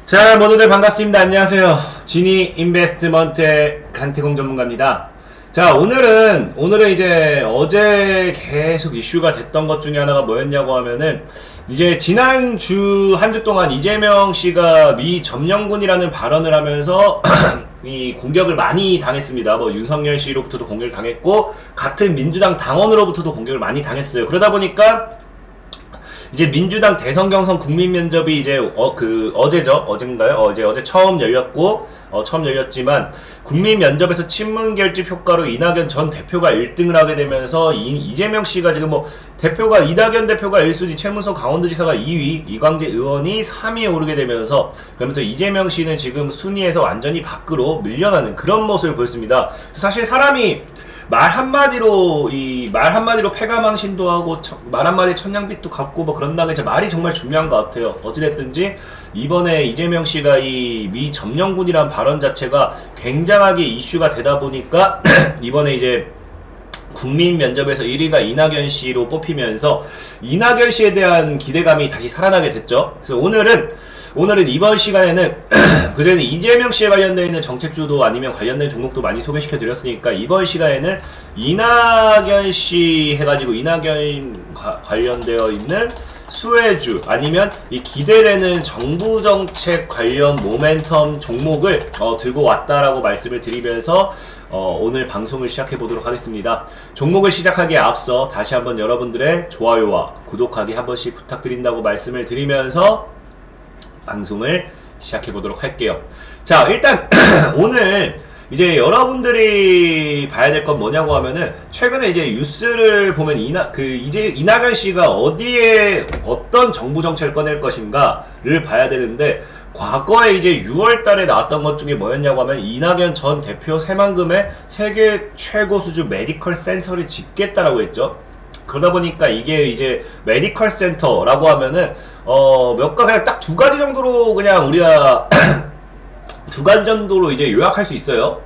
자, 모두들 반갑습니다. 안녕하세요. 지니 인베스트먼트의 강태공 전문가입니다. 자, 오늘은 이제 어제 계속 이슈가 됐던 것 중에 하나가 뭐였냐고 하면은, 이제 지난주 한 주 동안 이재명 씨가 미 점령군이라는 발언을 하면서 이 공격을 많이 당했습니다. 뭐 윤석열 씨로부터도 공격을 당했고, 같은 민주당 당원으로부터도 공격을 많이 당했어요. 그러다 보니까 이제 민주당 대선 경선 국민 면접이 이제 어제 처음 열렸고, 처음 열렸지만 국민 면접에서 친문 결집 효과로 이낙연 전 대표가 1등을 하게 되면서 이재명 씨가 지금 이낙연 대표가 1순위, 최문석 강원도지사가 2위, 이광재 의원이 3위에 오르게 되면서, 그러면서 이재명 씨는 지금 순위에서 완전히 밖으로 밀려나는 그런 모습을 보였습니다. 사실 사람이 말 한마디로 패가망신도 하고 말 한마디에 천냥빚도 갚고 뭐 그런다는 게 말이 정말 중요한 것 같아요. 어찌됐든지 이번에 이재명 씨가 이 미 점령군이란 발언 자체가 굉장하게 이슈가 되다 보니까 이번에 이제 국민 면접에서 1위가 이낙연 씨로 뽑히면서 이낙연 씨에 대한 기대감이 다시 살아나게 됐죠. 그래서 오늘은 이번 시간에는 그전에 이재명 씨에 관련되어 있는 정책주도 아니면 관련된 종목도 많이 소개시켜 드렸으니까, 이번 시간에는 이낙연 씨 해가지고 이낙연 관련되어 있는 수혜주 아니면 이 기대되는 정부 정책 관련 모멘텀 종목을 들고 왔다라고 말씀을 드리면서 오늘 방송을 시작해 보도록 하겠습니다. 종목을 시작하기에 앞서 다시 한번 여러분들의 좋아요와 구독하기 한 번씩 부탁드린다고 말씀을 드리면서 방송을 시작해 보도록 할게요. 자, 일단 오늘 이제 여러분들이 봐야 될 건 뭐냐고 하면은, 최근에 이제 뉴스를 보면 이낙연 씨가 어디에 어떤 정부 정책을 꺼낼 것인가를 봐야 되는데, 과거에 이제 6월 달에 나왔던 것 중에 뭐였냐고 하면, 이낙연 전 대표 새만금에 세계 최고 수준 메디컬 센터를 짓겠다라고 했죠. 그러다 보니까 이게 이제 메디컬 센터라고 하면은 그냥 딱 두 가지 정도로 그냥 우리가 두 가지 정도로 이제 요약할 수 있어요.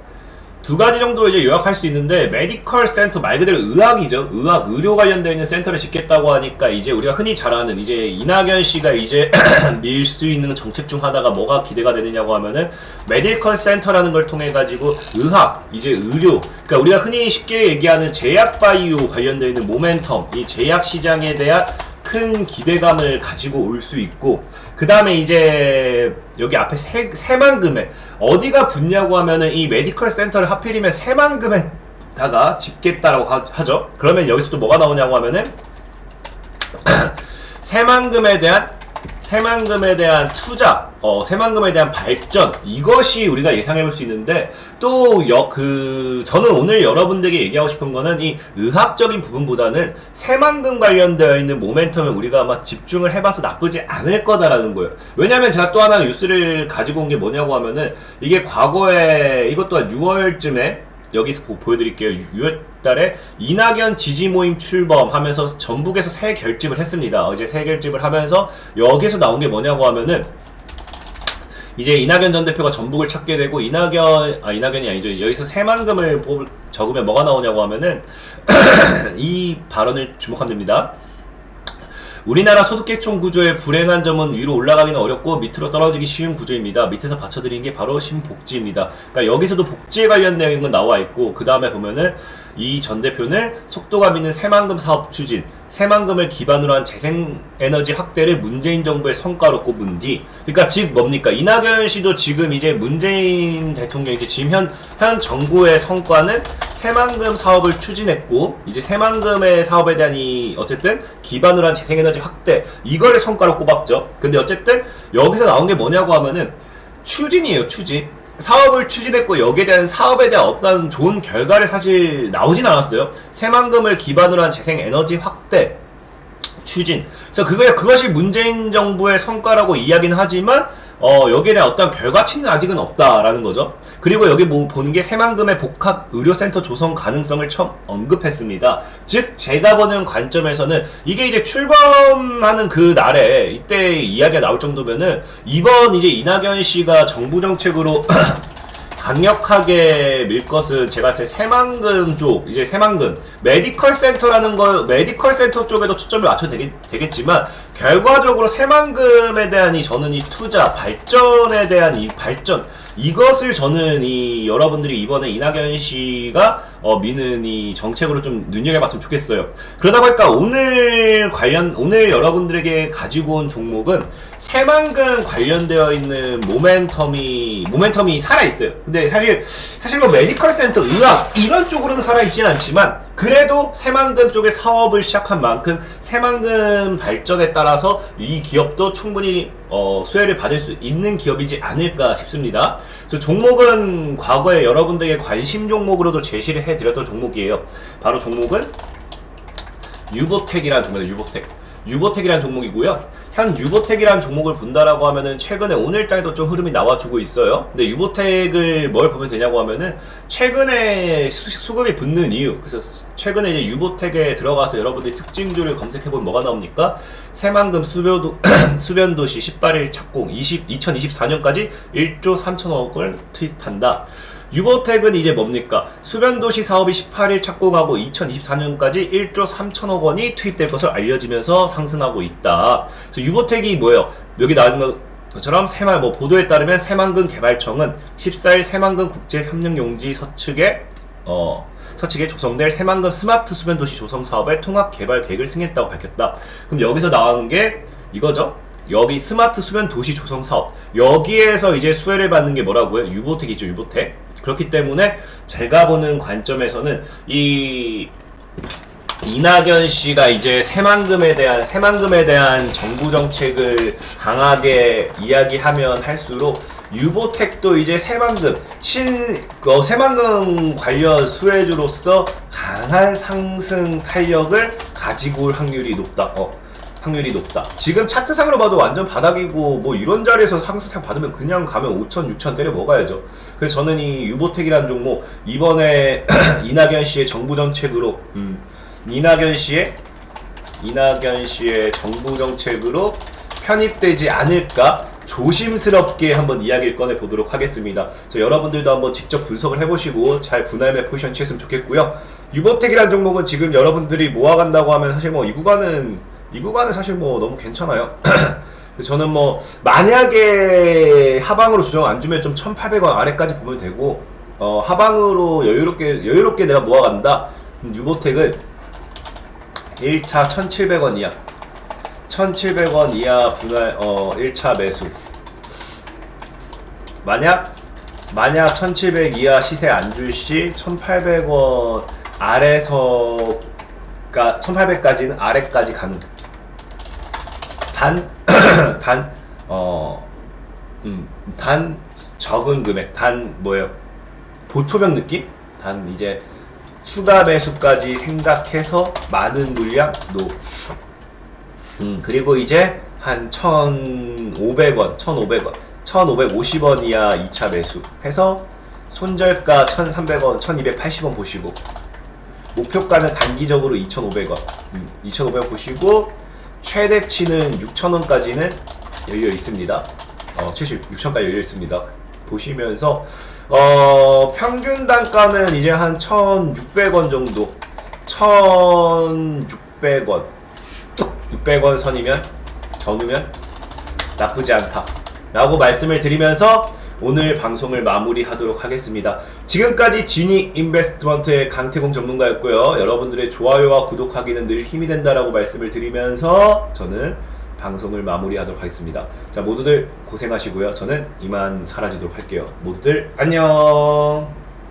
두 가지 정도로 이제 요약할 수 있는데, 메디컬 센터 말 그대로 의학이죠. 의료 관련되어 있는 센터를 짓겠다고 하니까, 이제 우리가 흔히 잘 아는 이제 이낙연 씨가 이제 밀 수 있는 정책 중 하나가 뭐가 기대가 되느냐고 하면은, 메디컬 센터라는 걸 통해 가지고 이제 의료, 그러니까 우리가 흔히 쉽게 얘기하는 제약 바이오 관련되어 있는 모멘텀, 이 제약 시장에 대한 큰 기대감을 가지고 올 수 있고, 그 다음에 이제 여기 앞에 새만금에 어디가 붙냐고 하면은, 이 메디컬 센터를 하필이면 새만금에다가 짓겠다라고 하죠. 그러면 여기서 또 뭐가 나오냐고 하면은 새만금에 대한 투자, 새만금에 대한 발전, 이것이 우리가 예상해 볼 수 있는데, 또 저는 오늘 여러분들에게 얘기하고 싶은 거는 이 의학적인 부분보다는 새만금 관련되어 있는 모멘텀을 우리가 아마 집중을 해봐서 나쁘지 않을 거다라는 거예요. 왜냐면 제가 또 하나 뉴스를 가지고 온 게 뭐냐고 하면은, 이게 과거에 이것 또한 6월쯤에 여기서 보여드릴게요. 6월달에 이낙연 지지 모임 출범하면서 전북에서 새 결집을 했습니다. 어제 새 결집을 하면서 여기서 나온 게 뭐냐고 하면은, 이제 이낙연 전 대표가 전북을 찾게 되고, 이낙연이 아니죠. 여기서 새만금을 적으면 뭐가 나오냐고 하면은 이 발언을 주목하면 됩니다. 우리나라 소득계층 구조의 불행한 점은 위로 올라가기는 어렵고 밑으로 떨어지기 쉬운 구조입니다. 밑에서 받쳐드린 게 바로 신복지입니다. 그러니까 여기서도 복지에 관련된 건 나와 있고, 그 다음에 보면은 이 전 대표는 속도감 있는 새만금 사업 추진, 새만금을 기반으로 한 재생에너지 확대를 문재인 정부의 성과로 꼽은 뒤, 그러니까 즉 뭡니까? 이낙연 씨도 지금 이제 문재인 대통령, 이제 지금 현 정부의 성과는 새만금 사업을 추진했고, 이제 새만금의 사업에 대한 어쨌든 기반으로 한 재생에너지 확대, 이거를 성과로 꼽았죠. 근데 어쨌든 여기서 나온 게 뭐냐고 하면은 추진이에요. 추진. 사업을 추진했고, 여기에 대한 사업에 대한 어떤 좋은 결과를 사실 나오진 않았어요. 새만금을 기반으로 한 재생에너지 확대 추진. 그래서 그것이 문재인 정부의 성과라고 이야기는 하지만, 여기에 대한 어떤 결과치는 아직은 없다라는 거죠. 그리고 여기 보는 게 새만금의 복합 의료센터 조성 가능성을 처음 언급했습니다. 즉, 제가 보는 관점에서는 이게 이제 출범하는 그 날에 이때 이야기가 나올 정도면은, 이번 이제 이낙연 씨가 정부 정책으로 강력하게 밀 것은 제가 봤을 때 새만금 쪽, 이제 새만금 메디컬 센터라는 거, 메디컬 센터 쪽에도 초점을 맞춰도 되겠지만 결과적으로 새만금에 대한 저는 이 투자 발전에 대한 이 발전, 이것을 저는 여러분들이 이번에 이낙연 씨가 미는 이 정책으로 좀 눈여겨봤으면 좋겠어요. 그러다 보니까 오늘 여러분들에게 가지고 온 종목은 새만금 관련되어 있는 모멘텀이 살아있어요. 근데 사실 뭐 메디컬 센터, 의학 이런 쪽으로는 살아있진 않지만 그래도 새만금 쪽에 사업을 시작한 만큼 새만금 발전에 따라서 이 기업도 충분히 수혜를 받을 수 있는 기업이지 않을까 싶습니다. 그래서 종목은 과거에 여러분들에게 관심 종목으로도 제시를 해드렸던 종목이에요. 바로 종목은 유보텍이라는 종목입니다. 유보텍이라는 종목이고요. 현 유보텍이라는 종목을 본다라고 하면은 최근에 오늘장에도 좀 흐름이 나와주고 있어요. 근데 유보텍을 뭘 보면 되냐고 하면은 최근에 수급이 붙는 이유, 그래서 최근에 이제 유보텍에 들어가서 여러분들이 특징주를 검색해보면 뭐가 나옵니까? 새만금 수변도시 18일 착공 2024년까지 1조 3천억을 투입한다. 유보텍은 이제 뭡니까? 수변도시 사업이 18일 착공하고 2024년까지 1조 3천억 원이 투입될 것을 알려지면서 상승하고 있다. 그래서 유보텍이 뭐예요? 여기 나온 것처럼 보도에 따르면 새만금 개발청은 14일 새만금 국제협력용지 서측에 조성될 새만금 스마트 수변도시 조성 사업의 통합 개발 계획을 승인했다고 밝혔다. 그럼 여기서 나오는 게 이거죠? 여기 스마트 수변 도시 조성 사업, 여기에서 이제 수혜를 받는 게 뭐라고요? 유보텍이죠, 유보텍. 그렇기 때문에 제가 보는 관점에서는 이 이낙연 씨가 이제 새만금에 대한 정부 정책을 강하게 이야기하면 할수록 유보텍도 이제 새만금 관련 수혜주로서 강한 상승 탄력을 가지고 올 확률이 높다. 지금 차트상으로 봐도 완전 바닥이고 뭐 이런 자리에서 상승 받으면 그냥 가면 5천, 6천 때려 먹어야죠. 그래서 저는 이 유보텍이라는 종목 이번에 이낙연 씨의 정부 정책으로 이낙연 씨의 정부 정책으로 편입되지 않을까 조심스럽게 한번 이야기를 꺼내 보도록 하겠습니다. 그래서 여러분들도 한번 직접 분석을 해보시고 잘 분할매 포지션 취했으면 좋겠고요. 유보텍이라는 종목은 지금 여러분들이 모아간다고 하면 사실 뭐 이 구간은 사실 뭐 너무 괜찮아요. 저는 뭐 만약에 하방으로 조정 안 주면 좀 1,800원 아래까지 보면 되고 하방으로 여유롭게 내가 모아간다. 유보텍은 1차 1,700원 이하 1,700원 이하 분할 1차 매수. 만약 1,700 이하 시세 안 줄 시 1,800원 아래서 1,800까지는 아래까지 가는. 단 적은 금액, 보초병 느낌? 이제 추가 매수까지 생각해서 많은 물량 그리고 이제 한 1,500원, 1,550원 이하 2차 매수 해서 손절가 1,300원, 1,280원 보시고 목표가는 단기적으로 2,500원 2,500원 보시고 최대치는 6,000원까지는 열려 있습니다. 6,000원까지 열려 있습니다. 보시면서 평균 단가는 이제 한 1,600원 정도, 1,600원 600원 선이면 전후면 나쁘지 않다 라고 말씀을 드리면서 오늘 방송을 마무리하도록 하겠습니다. 지금까지 지니 인베스트먼트의 강태공 전문가였고요. 여러분들의 좋아요와 구독하기는 늘 힘이 된다라고 말씀을 드리면서 저는 방송을 마무리하도록 하겠습니다. 자, 모두들 고생하시고요. 저는 이만 사라지도록 할게요. 모두들 안녕.